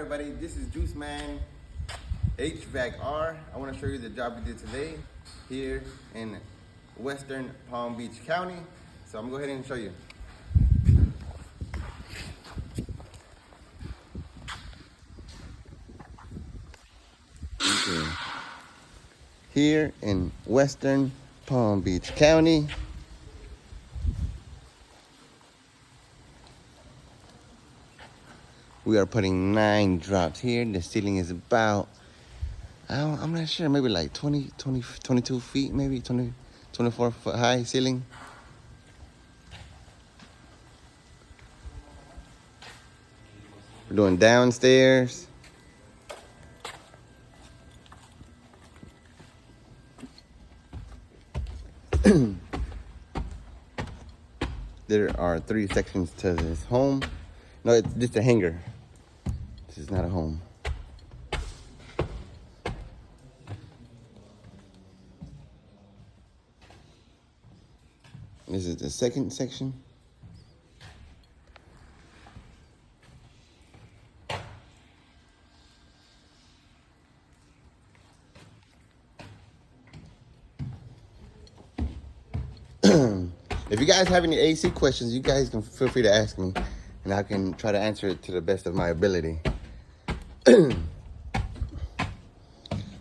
everybody, this is Juice Man HVACR. I want to show you the job we did today here in Western Palm Beach County. So I'm going to go ahead and show you. Okay. Here in Western Palm Beach County. We are putting 9 drops here. The ceiling is about, I'm not sure, maybe like 22 feet, maybe 24 foot high ceiling. We're doing downstairs. There are 3 sections to this home. No, it's just a hangar. This is not a home. This is the second section. If you guys have any AC questions, you guys can feel free to ask me, and I can try to answer it to the best of my ability.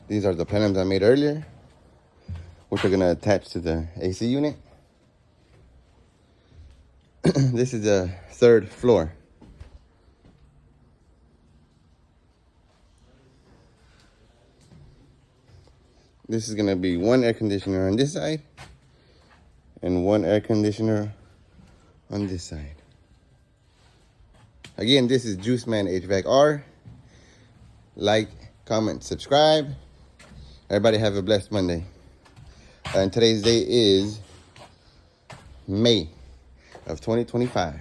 These are the plenums I made earlier, which are going to attach to the AC unit. This is the 3rd floor. This is going to be 1 air conditioner on this side and 1 air conditioner on this side. Again, this is Juice Man HVACR. Like, comment, subscribe. Everybody have a blessed Monday. And today's date is May of 2025.